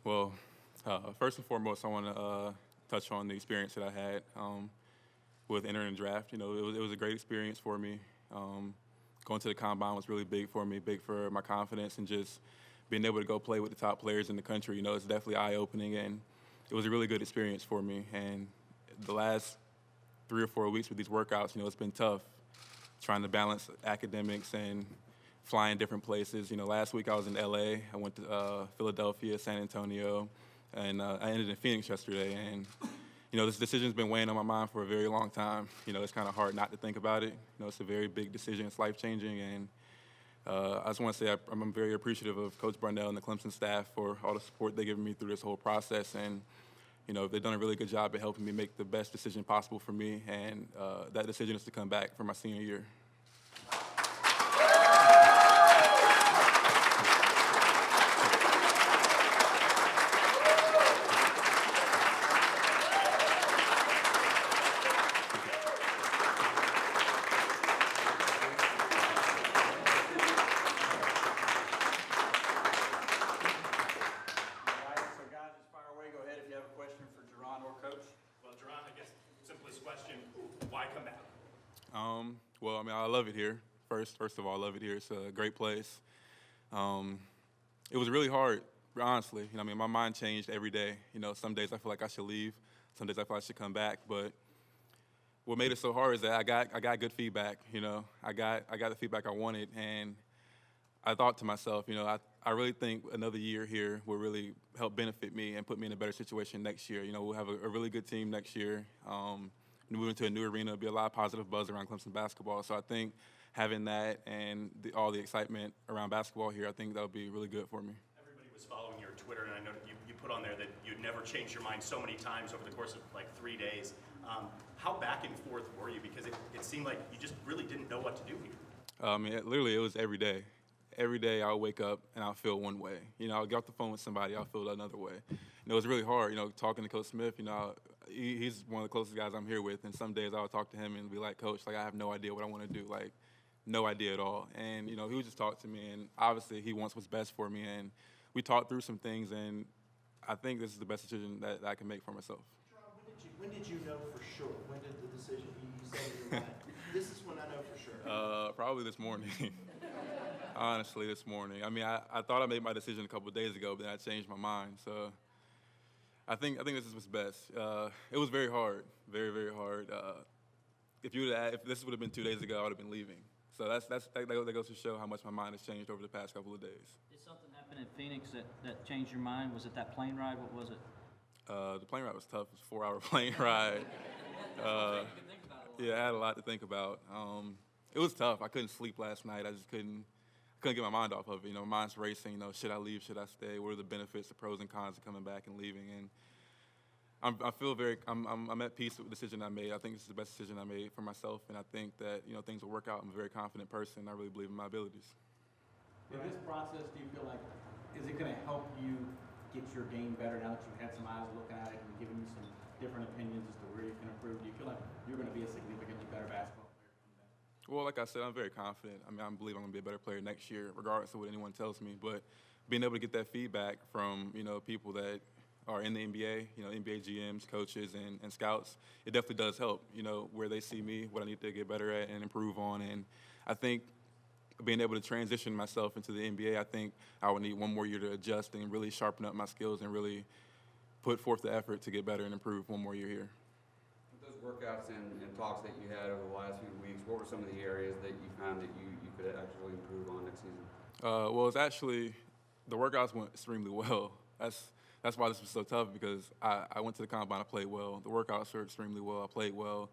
Well, first and foremost, I want to touch on the experience that I had with entering the draft. It was a great experience for me. Going to the combine was really big for me, big for my confidence, and just being able to go play with the top players in the country. It's definitely eye-opening, and it was a really good experience for me. And the last 3 or 4 weeks with these workouts, it's been tough trying to balance academics and flying different places. Last week I was in LA. I went to Philadelphia, San Antonio, and I ended in Phoenix yesterday. And this decision's been weighing on my mind for a very long time. It's kind of hard not to think about it. It's a very big decision. It's life-changing, and I just want to say I'm very appreciative of Coach Barnell and the Clemson staff for all the support they've given me through this whole process. And they've done a really good job at helping me make the best decision possible for me, and that decision is to come back for my senior year. Well, I love it here. First of all, I love it here. It's a great place. It was really hard, honestly. My mind changed every day. Some days I feel like I should leave. Some days I feel like I should come back. But what made it so hard is that I got good feedback. I got the feedback I wanted, and I thought to myself, I really think another year here will really help benefit me and put me in a better situation next year. We'll have a really good team next year. Moving to a new arena, there'll be a lot of positive buzz around Clemson basketball. So I think having that and all the excitement around basketball here, I think that'll be really good for me. Everybody was following your Twitter, and I know you put on there that you'd never changed your mind so many times over the course of like 3 days. How back and forth were you? Because it seemed like you just really didn't know what to do here. Literally, it was every day. Every day I'll wake up and I'll feel one way. I'll get off the phone with somebody, I'll feel another way. It was really hard, talking to Coach Smith, he's one of the closest guys I'm here with, and some days I'll talk to him and be like, Coach, I have no idea what I want to do, no idea at all. And, he would just talk to me, and obviously he wants what's best for me, and we talked through some things, and I think this is the best decision that I can make for myself. Jaron, when did you know for sure? When did the decision, you said in your mind, this is when I know for sure? Probably this morning. Honestly, this morning. I thought I made my decision a couple of days ago, but then I changed my mind. So I think this is what's best. It was very hard, very, very hard. If this would have been 2 days ago, I would have been leaving. So that goes to show how much my mind has changed over the past couple of days. Did something happen in Phoenix that changed your mind? Was it that plane ride? What was it? The plane ride was tough. It was a 4-hour plane ride. Yeah, I had a lot to think about. It was tough. I couldn't sleep last night. I just couldn't get my mind off of it. My mind's racing. Should I leave? Should I stay? What are the benefits, the pros and cons of coming back and leaving? And I'm at peace with the decision I made. I think this is the best decision I made for myself, and I think that things will work out. I'm a very confident person. I really believe in my abilities. In this process, do you feel like is it going to help you get your game better now that you've had some eyes looking at it and giving you some different opinions as to where you can improve? Do you feel like you're going to be a significantly better basketball player coming back? Well, like I said, I'm very confident. I believe I'm going to be a better player next year, regardless of what anyone tells me. But being able to get that feedback from, people that are in the NBA, NBA GMs, coaches, and scouts, it definitely does help, where they see me, what I need to get better at and improve on. And I think being able to transition myself into the NBA, I think I would need one more year to adjust and really sharpen up my skills and really put forth the effort to get better and improve one more year here. Those workouts and talks that you had over the last few weeks, what were some of the areas that you found that you could actually improve on next season? Well, it's actually, the workouts went extremely well. That's why this was so tough, because I went to the combine, I played well. The workouts were extremely well, I played well.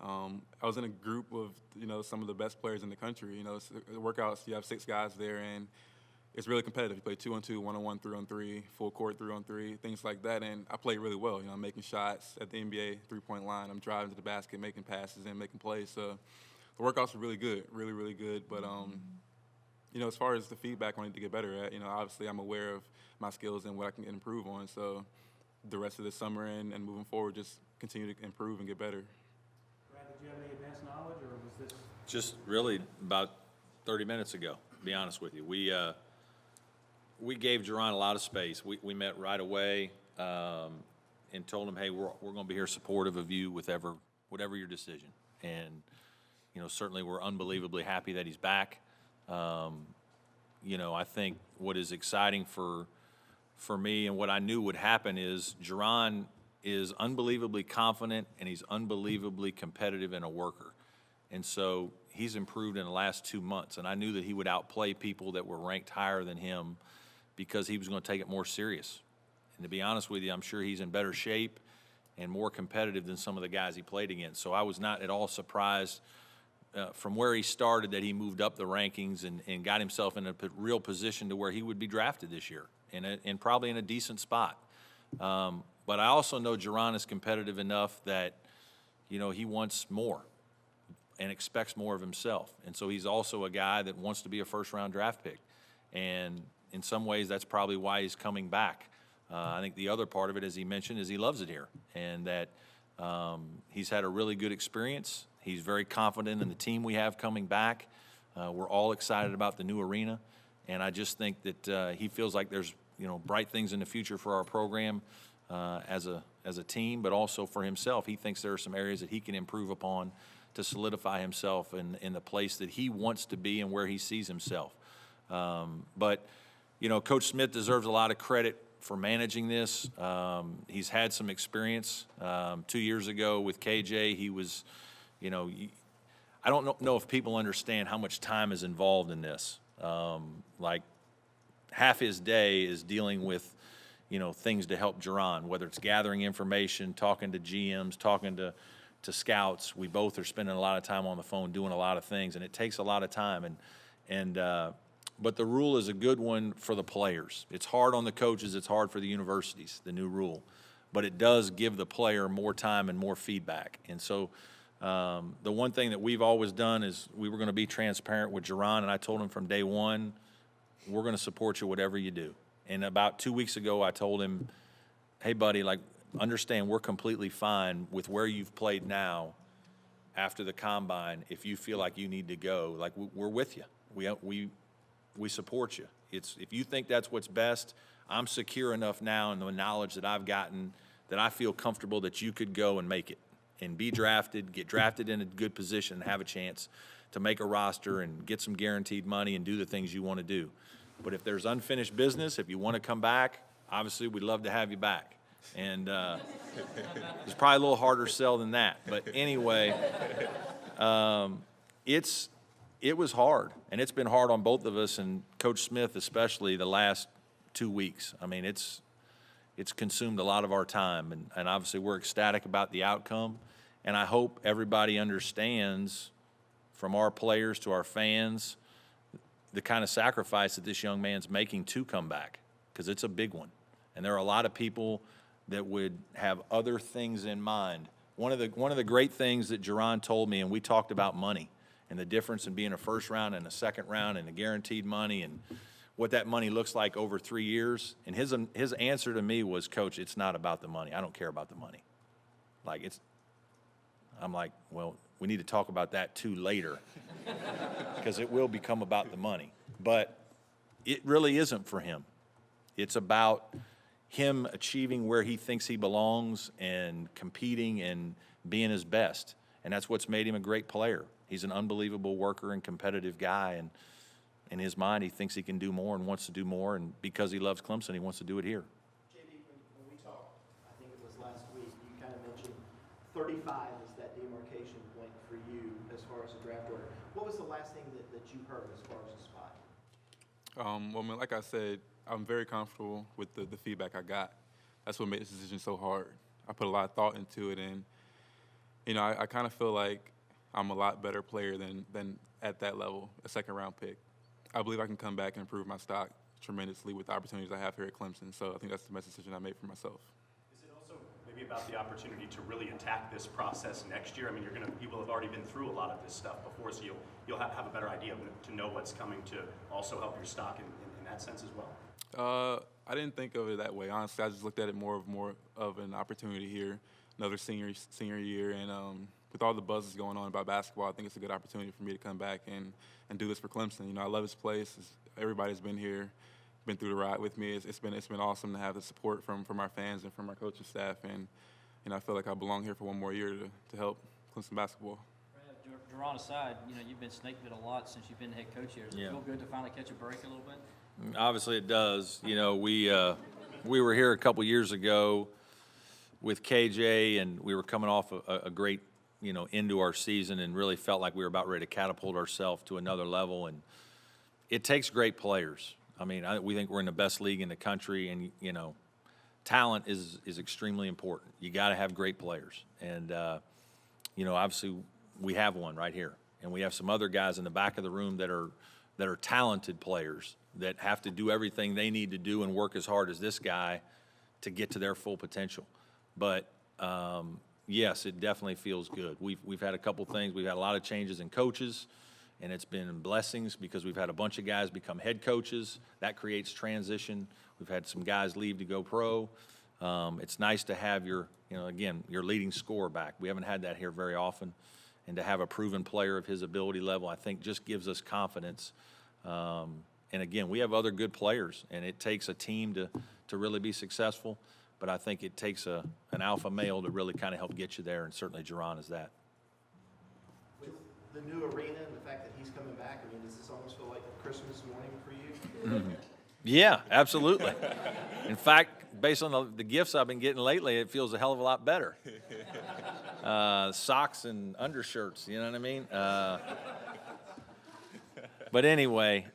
I was in a group of, some of the best players in the country. The workouts, you have 6 guys there, and it's really competitive. You play 2-on-2, 1-on-1, 3-on-3, full court 3-on-3, things like that. And I played really well. I'm making shots at the NBA three-point line. I'm driving to the basket, making passes and making plays. So the workouts were really good, really, really good. But, as far as the feedback I need to get better at, obviously I'm aware of my skills and what I can improve on. So the rest of the summer and moving forward, just continue to improve and get better. Brad, did you have any advanced knowledge, or was this? Just really about 30 minutes ago, to be honest with you. we gave Jaron a lot of space. We met right away and told him, hey, we're going to be here supportive of you with whatever your decision. And, you know, certainly we're unbelievably happy that he's back. You know, I think what is exciting for me and what I knew would happen is Jaron is unbelievably confident and he's unbelievably competitive and a worker. And so he's improved in the last 2 months. And I knew that he would outplay people that were ranked higher than him because he was going to take it more serious. And to be honest with you, I'm sure he's in better shape and more competitive than some of the guys he played against. So I was not at all surprised from where he started that he moved up the rankings and got himself in a real position to where he would be drafted this year and probably in a decent spot. But I also know Jaron is competitive enough that, you know, he wants more and expects more of himself. And so he's also a guy that wants to be a first-round draft pick. And in some ways, that's probably why he's coming back. I think the other part of it, as he mentioned, is he loves it here and that he's had a really good experience. He's very confident in the team we have coming back. We're all excited about the new arena. And I just think that he feels like there's, you know, bright things in the future for our program as a team, but also for himself. He thinks there are some areas that he can improve upon to solidify himself in the place that he wants to be and where he sees himself. But, you know, Coach Smith deserves a lot of credit for managing this. He's had some experience. 2 years ago with KJ, he was, you know, I don't know if people understand how much time is involved in this. Like half his day is dealing with, you know, things to help Jaron, whether it's gathering information, talking to GMs, talking to scouts. We both are spending a lot of time on the phone doing a lot of things, and it takes a lot of time. But the rule is a good one for the players. It's hard on the coaches. It's hard for the universities, the new rule. But it does give the player more time and more feedback. And so the one thing that we've always done is we were going to be transparent with Jaron, and I told him from day one, we're going to support you whatever you do. And about 2 weeks ago, I told him, hey, buddy, like, understand we're completely fine with where you've played now after the combine. If you feel like you need to go, like, we're with you. We support you. If you think that's what's best, I'm secure enough now in the knowledge that I've gotten that I feel comfortable that you could go and make it and be drafted, get drafted in a good position, and have a chance to make a roster and get some guaranteed money and do the things you want to do. But if there's unfinished business, if you want to come back, obviously we'd love to have you back. And it's probably a little harder sell than that. But anyway, it was hard, and it's been hard on both of us, and Coach Smith especially the last 2 weeks. I mean, it's consumed a lot of our time, and obviously we're ecstatic about the outcome, and I hope everybody understands, from our players to our fans, the kind of sacrifice that this young man's making to come back, because it's a big one. And there are a lot of people that would have other things in mind. One of the great things that Jaron told me, and we talked about money and the difference in being a first round and a second round and the guaranteed money and what that money looks like over 3 years. And his answer to me was, Coach, it's not about the money. I don't care about the money. I'm like, well, we need to talk about that too later because it will become about the money. But it really isn't for him. It's about him achieving where he thinks he belongs and competing and being his best. And that's what's made him a great player. He's an unbelievable worker and competitive guy. And in his mind, he thinks he can do more and wants to do more. And because he loves Clemson, he wants to do it here. JD, when we talked, I think it was last week, you kind of mentioned 35 is that demarcation point for you as far as the draft order. What was the last thing that you heard as far as the spot? Well, I mean, like I said, I'm very comfortable with the feedback I got. That's what made this decision so hard. I put a lot of thought into it, and, you know, I kind of feel like I'm a lot better player than at that level, a second-round pick. I believe I can come back and improve my stock tremendously with the opportunities I have here at Clemson. So I think that's the best decision I made for myself. Is it also maybe about the opportunity to really attack this process next year? I mean, you will have already been through a lot of this stuff before, so you'll have a better idea to know what's coming to also help your stock in that sense as well. I didn't think of it that way. Honestly, I just looked at it more of an opportunity here, another senior year, and with all the buzz that's going on about basketball, I think it's a good opportunity for me to come back and do this for Clemson. You know, I love this place. Everybody's been here been through the ride with me. It's been awesome to have the support from our fans and from our coaching staff, and I feel like I belong here for one more year to help Clemson basketball. Jaron aside, you've been snake bit a lot since you've been head coach here. Does it feel good to finally catch a break a little bit? Obviously it does. We were here a couple years ago with KJ, and we were coming off a great, end to our season, and really felt like we were about ready to catapult ourselves to another level. And it takes great players. I mean, we think we're in the best league in the country, and, talent is extremely important. You got to have great players. And, obviously we have one right here. And we have some other guys in the back of the room that are talented players that have to do everything they need to do and work as hard as this guy to get to their full potential. But, yes, it definitely feels good. We've had a couple things. We've had a lot of changes in coaches, and it's been blessings because we've had a bunch of guys become head coaches. That creates transition. We've had some guys leave to go pro. It's nice to have your leading scorer back. We haven't had that here very often. And to have a proven player of his ability level, I think just gives us confidence. And again, we have other good players, and it takes a team to really be successful. But I think it takes an alpha male to really kind of help get you there, and certainly Jaron is that. With the new arena and the fact that he's coming back, I mean, does this almost feel like Christmas morning for you? Yeah, absolutely. In fact, based on the gifts I've been getting lately, it feels a hell of a lot better. Socks and undershirts, you know what I mean? But anyway,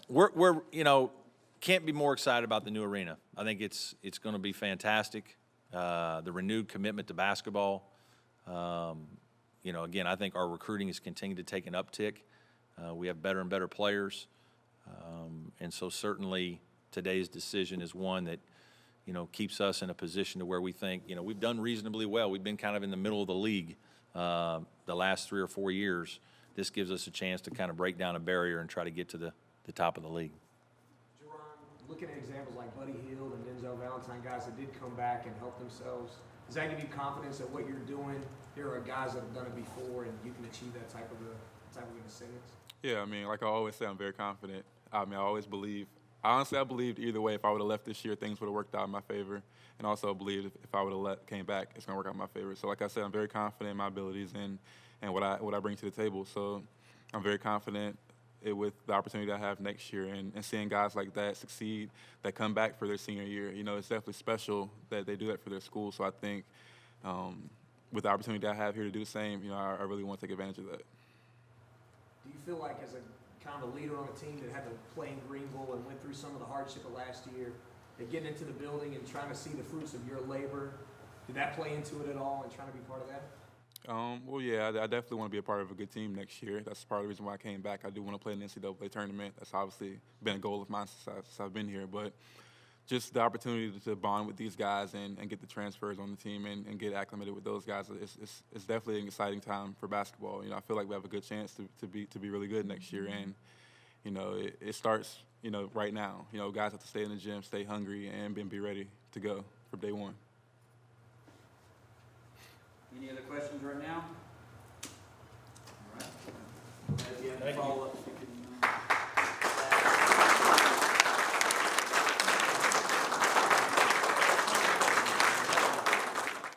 we're can't be more excited about the new arena. I think it's going to be fantastic. The renewed commitment to basketball. Again, I think our recruiting has continued to take an uptick. We have better and better players. And so certainly today's decision is one that, keeps us in a position to where we think, we've done reasonably well. We've been kind of in the middle of the league the last 3 or 4 years. This gives us a chance to kind of break down a barrier and try to get to the top of the league. Jaron, looking at examples like Buddy Hield and Denzel Valentine, guys that did come back and help themselves, does that give you confidence that what you're doing, there are guys that have done it before and you can achieve that type of an ascendance? Yeah, I mean, like I always say, I'm very confident. I mean, I always believe. Honestly, I believed either way. If I would have left this year, things would have worked out in my favor. And also believed if I would have came back, it's going to work out in my favor. So like I said, I'm very confident in my abilities and what I bring to the table. So I'm very confident with the opportunity I have next year and seeing guys like that succeed, that come back for their senior year. It's definitely special that they do that for their school. So I think with the opportunity I have here to do the same, I really want to take advantage of that. Do you feel like as a kind of a leader on a team that had to play in Greenville and went through some of the hardship of last year, that getting into the building and trying to see the fruits of your labor, did that play into it at all and trying to be part of that? Well, yeah, I definitely want to be a part of a good team next year. That's part of the reason why I came back. I do want to play in the NCAA tournament. That's obviously been a goal of mine since I've been here. But just the opportunity to bond with these guys and get the transfers on the team and get acclimated with those guys, it's definitely an exciting time for basketball. I feel like we have a good chance to be really good next year. And, it starts, right now. Guys have to stay in the gym, stay hungry, and be ready to go from day one. Any other questions right now? All right. If you have any follow-ups, you can